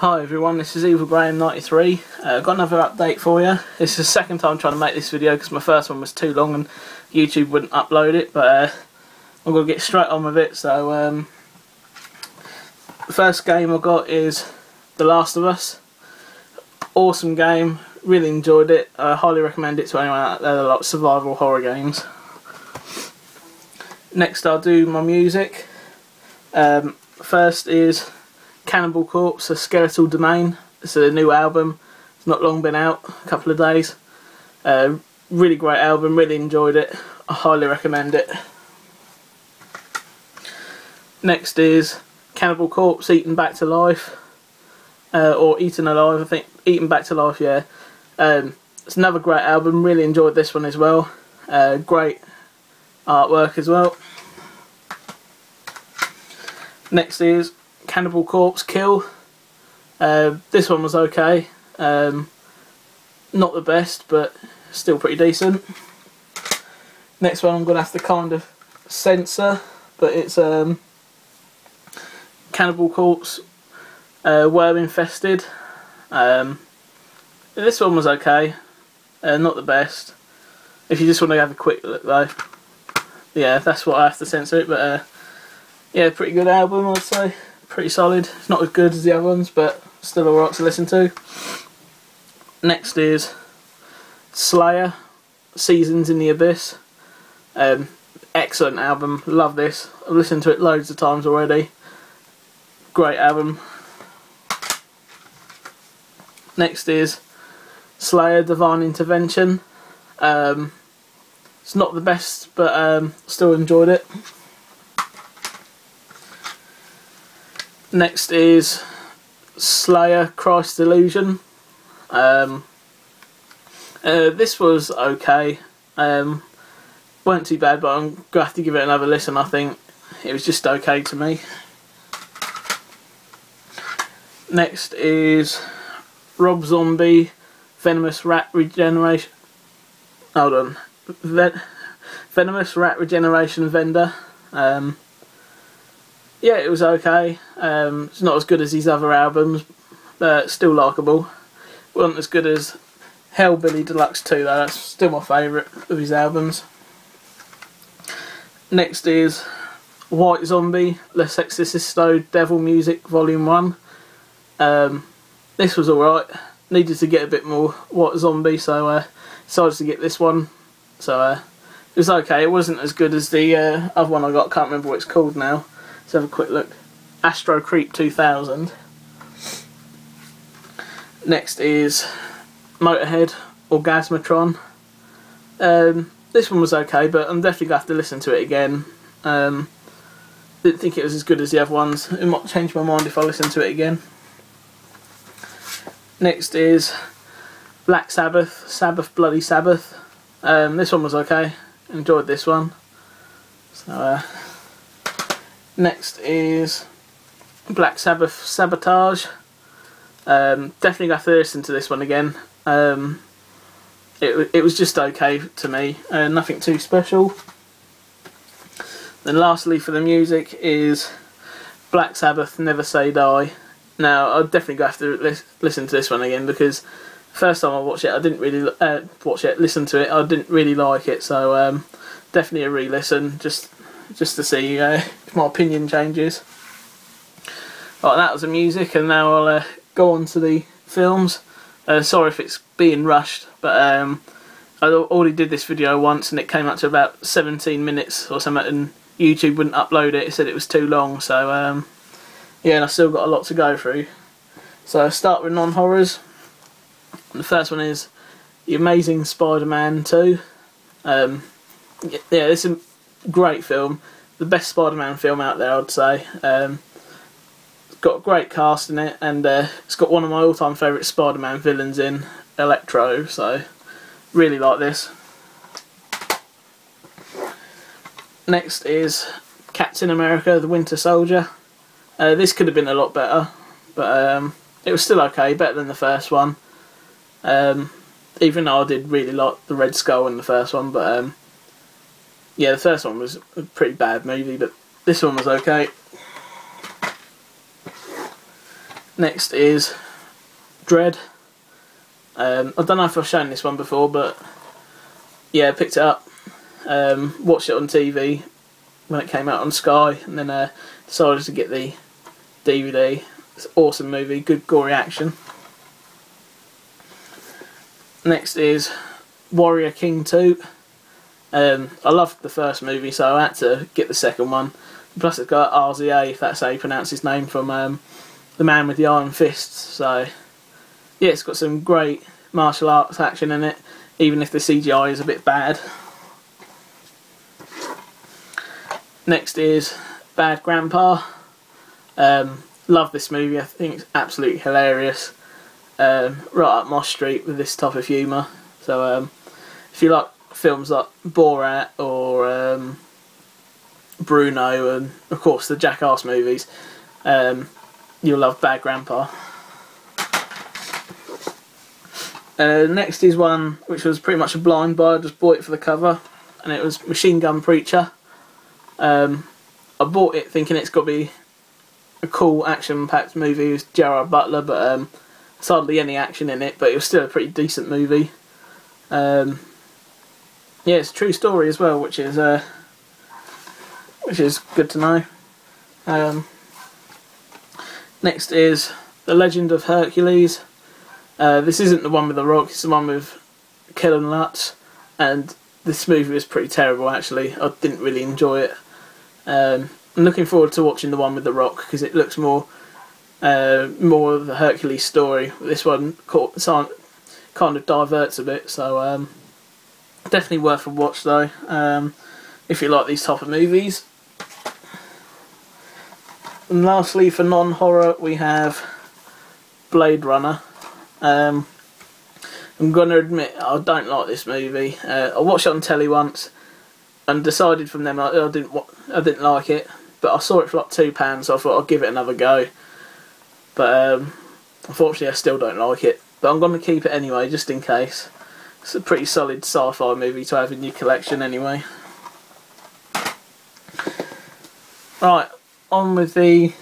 Hi everyone, this is EvilGraham93. Got another update for you. This is the second time trying to make this video because my first one was too long and YouTube wouldn't upload it, but I'm going to get straight on with it. So the first game I got is The Last of Us. Awesome game, really enjoyed it. I highly recommend it to anyone out there that likes survival horror games. Next I'll do my music. First is Cannibal Corpse, A Skeletal Domain. It's a new album. It's not long been out, a couple of days. Really great album, really enjoyed it. I highly recommend it. Next is Cannibal Corpse, Eaten Back to Life. Or Eaten Alive, I think. Eaten Back to Life, yeah. It's another great album, really enjoyed this one as well. Great artwork as well. Next is Cannibal Corpse, Kill. This one was okay. Not the best, but still pretty decent. Next one I'm going to have to kind of censor, but it's Cannibal Corpse, Worm Infested. This one was okay. Not the best. If you just want to have a quick look though. Yeah, that's what I have to censor it, but yeah, pretty good album I'd say. Pretty solid. It's not as good as the other ones, but still alright to listen to. Next is Slayer, Seasons in the Abyss. Excellent album, love this. I've listened to it loads of times already. Great album. Next is Slayer, Divine Intervention. It's not the best, but still enjoyed it. Next is Slayer, Christ's Illusion. This was okay. Weren't too bad, but I'm going to have to give it another listen. I think it was just okay to me. Next is Rob Zombie, Venomous Rat Regeneration. Hold on. Venomous Rat Regeneration Vendor. Yeah, it was okay. It's not as good as these other albums, but still likeable. Wasn't as good as Hellbilly Deluxe 2 though, that's still my favourite of his albums. Next is White Zombie, Les Exorcisto Devil Music Volume 1. This was alright. Needed to get a bit more White Zombie, so decided to get this one. So it was okay. It wasn't as good as the other one I got, can't remember what it's called now. Let's have a quick look. Astro Creep 2000. Next is Motorhead, Orgasmatron. This one was okay, but I'm definitely going to have to listen to it again. Didn't think it was as good as the other ones. It might change my mind if I listen to it again. Next is Black Sabbath, Sabbath Bloody Sabbath. This one was okay. Enjoyed this one. So next is Black Sabbath, Sabotage. Definitely have to listen to this one again. It was just okay to me, nothing too special. Then lastly for the music is Black Sabbath, Never Say Die. Now I'd definitely have to listen to this one again because first time I watched it I didn't really listen to it, I didn't really like it, so definitely a re-listen just to see if my opinion changes. Right, that was the music, and now I'll go on to the films. Sorry if it's being rushed, but I already did this video once and it came up to about 17 minutes or something and YouTube wouldn't upload it. It said it was too long, so yeah, and I've still got a lot to go through. So I'll start with non-horrors. The first one is The Amazing Spider-Man 2. Yeah, it's a great film. The best Spider-Man film out there, I'd say. It's got a great cast in it, and it's got one of my all-time favourite Spider-Man villains in, Electro, so really like this. Next is Captain America, The Winter Soldier. This could have been a lot better, but it was still okay, better than the first one. Even though I did really like the Red Skull in the first one, but yeah, the first one was a pretty bad movie, but this one was okay. Next is Dread. I don't know if I've shown this one before, but yeah, I picked it up, watched it on TV when it came out on Sky, and then decided to get the DVD. It's an awesome movie, good gory action. Next is Warrior King 2. I loved the first movie, so I had to get the second one. Plus it's got RZA, if that's how you pronounce his name, from The Man with the Iron Fists. So yeah, it's got some great martial arts action in it, even if the CGI is a bit bad. Next is Bad Grandpa. Love this movie, I think it's absolutely hilarious. Right up my street with this type of humour. So if you like films like Borat or Bruno and of course the Jackass movies, you'll love Bad Grandpa. Next is one which was pretty much a blind buy. I just bought it for the cover, and it was Machine Gun Preacher. I bought it thinking it's got to be a cool action-packed movie with Gerard Butler, but there's hardly any action in it, but it was still a pretty decent movie. Yeah, it's a true story as well, which is good to know. Next is The Legend of Hercules. This isn't the one with The Rock, it's the one with Kellen Lutz, and this movie was pretty terrible actually. I didn't really enjoy it. I'm looking forward to watching the one with The Rock because it looks more of the Hercules story. This one kind of diverts a bit, so definitely worth a watch though, if you like these type of movies. And lastly, for non-horror, we have Blade Runner. I'm going to admit I don't like this movie. I watched it on telly once and decided from then I didn't like it, but I saw it for like £2, so I thought I'd give it another go. But unfortunately I still don't like it, but I'm going to keep it anyway just in case. It's a pretty solid sci-fi movie to have in your collection anyway. Right, on with the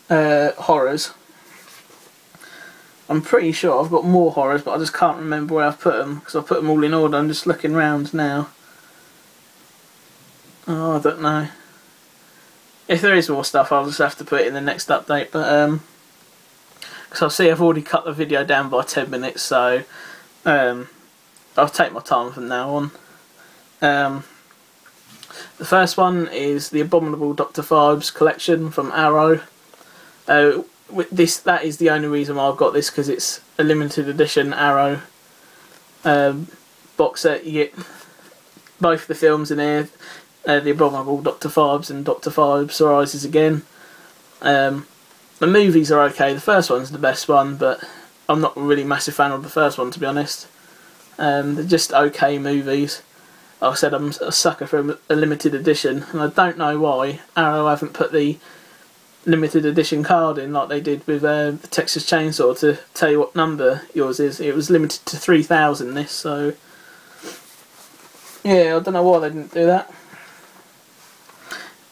horrors. I'm pretty sure I've got more horrors, but I just can't remember where I've put them because I've put them all in order. I'm just looking around now. Oh, I don't know. If there is more stuff, I'll just have to put it in the next update. But because I see I've already cut the video down by 10 minutes, so I'll take my time from now on. The first one is the Abominable Dr. Phibes collection from Arrow. That is the only reason why I've got this, because it's a limited edition Arrow box set. You get both the films in here, the Abominable Dr. Phibes and Dr. Phibes Rises Again. The movies are okay. The first one's the best one, but I'm not really a massive fan of the first one, to be honest. They're just okay movies. Like I said, I'm a sucker for a limited edition, and I don't know why Arrow haven't put the limited edition card in like they did with the Texas Chainsaw to tell you what number yours is. It was limited to 3,000 this, so yeah, I don't know why they didn't do that.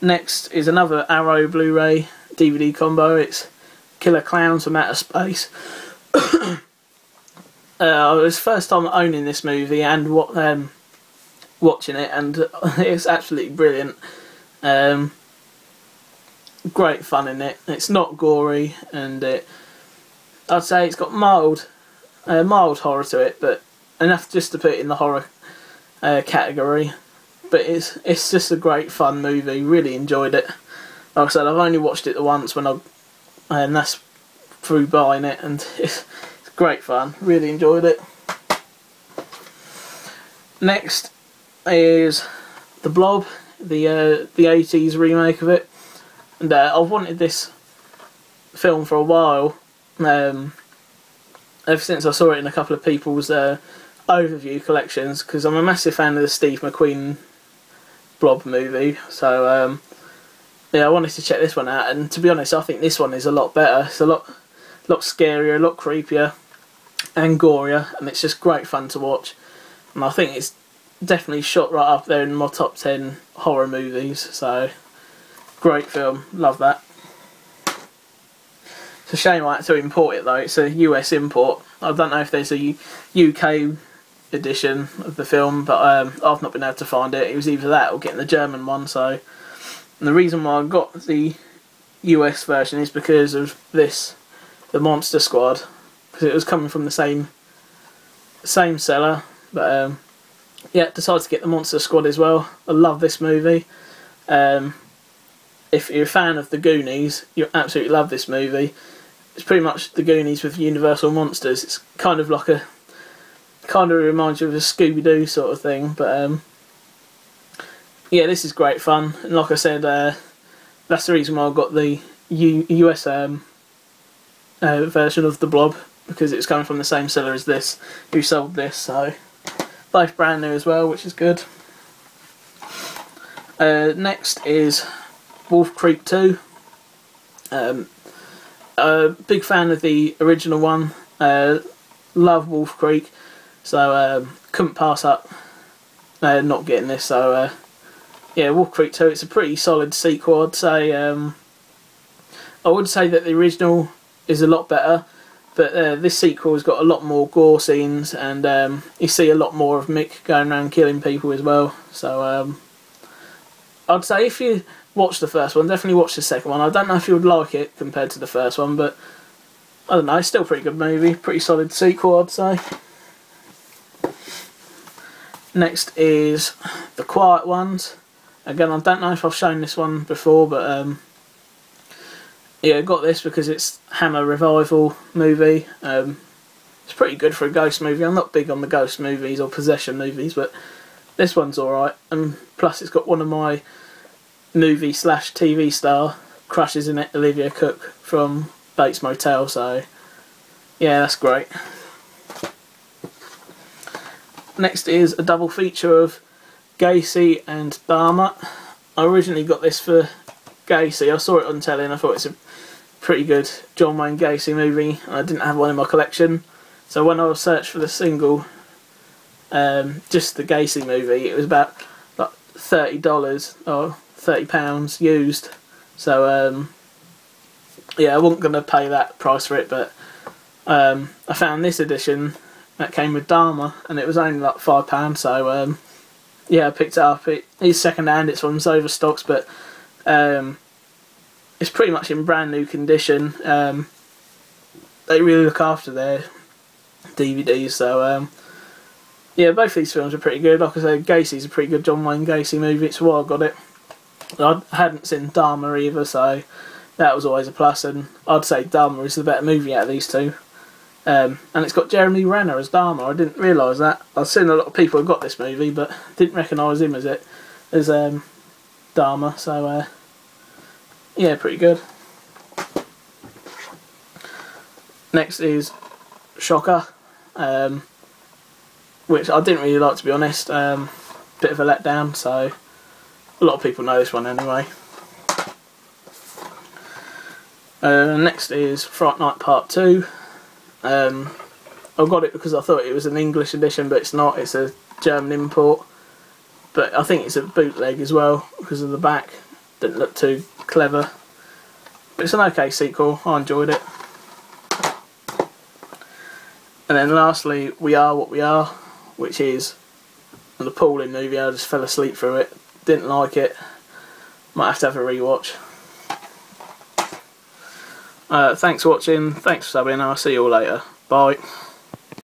Next is another Arrow Blu-ray DVD combo. It's Killer Clowns from Outer Space. It was first time owning this movie and watching it, and it's absolutely brilliant. Great fun in it. It's not gory, and I'd say it's got mild horror to it, but enough just to put it in the horror category. But it's just a great fun movie. Really enjoyed it. Like I said, I've only watched it the once and that's through buying it, and it's great fun. Really enjoyed it. Next is The Blob, the 80s remake of it. And I've wanted this film for a while, ever since I saw it in a couple of people's overview collections, because I'm a massive fan of the Steve McQueen Blob movie. So yeah, I wanted to check this one out, and to be honest, I think this one is a lot better. It's a lot scarier, a lot creepier, and gorier, and it's just great fun to watch. And I think it's definitely shot right up there in my top 10 horror movies. So great film, love that. So It's a shame I had to import it though. It's a US import. I don't know if there's a UK edition of the film, but I've not been able to find it. It was either that or getting the German one. So, and the reason why I got the US version is because of this, the Monster Squad, because it was coming from the same seller. But yeah, decided to get the Monster Squad as well. I love this movie. If you're a fan of the Goonies, you'll absolutely love this movie. It's pretty much the Goonies with Universal Monsters. It's kind of like kind of reminds you of a Scooby-Doo sort of thing. But yeah, this is great fun. And like I said, that's the reason why I got the US version of the Blob, because it's coming from the same seller as this, who sold this. So both brand new as well, which is good. Next is Wolf Creek 2. Big fan of the original one. Love Wolf Creek, so couldn't pass up not getting this. So yeah, Wolf Creek 2. It's a pretty solid sequel, I'd say. I would say that the original is a lot better, but this sequel has got a lot more gore scenes, and you see a lot more of Mick going around killing people as well. So I'd say if you watch the first one, definitely watch the second one. I don't know if you would like it compared to the first one, but I don't know, it's still a pretty good movie, pretty solid sequel, I'd say. Next is The Quiet Ones. Again, I don't know if I've shown this one before, but yeah, I got this because it's Hammer Revival movie. It's pretty good for a ghost movie. I'm not big on the ghost movies or possession movies, but this one's alright. And plus it's got one of my movie / TV star crushes in it, Olivia Cook from Bates Motel, so yeah, that's great. Next is a double feature of Gacy and Dharma. I originally got this for Gacy. I saw it on telly and I thought it's a pretty good John Wayne Gacy movie, and I didn't have one in my collection, so when I searched for the single, just the Gacy movie, it was about like $30 or £30 used. So yeah, I wasn't going to pay that price for it, but I found this edition that came with Dharma and it was only like £5, so yeah, I picked it up. It is second hand, it's from Overstocks, but it's pretty much in brand new condition. They really look after their DVDs, so yeah, both these films are pretty good. Like I said, Gacy's a pretty good John Wayne Gacy movie, it's why I got it. I hadn't seen Dharma either, so that was always a plus, and I'd say Dharma is the better movie out of these two. And it's got Jeremy Renner as Dharma. I didn't realise that. I've seen a lot of people who got this movie, but didn't recognise him as Dharma, so yeah, pretty good. Next is Shocker, which I didn't really like, to be honest. Bit of a letdown, so a lot of people know this one anyway. Next is Fright Night Part 2. I got it because I thought it was an English edition, but it's not. It's a German import. But I think it's a bootleg as well because of the back. Didn't look too clever. But it's an okay sequel. I enjoyed it. And then lastly, We Are What We Are, which is an appalling movie. I just fell asleep through it. Didn't like it. Might have to have a rewatch. Thanks for watching. Thanks for subbing. I'll see you all later. Bye.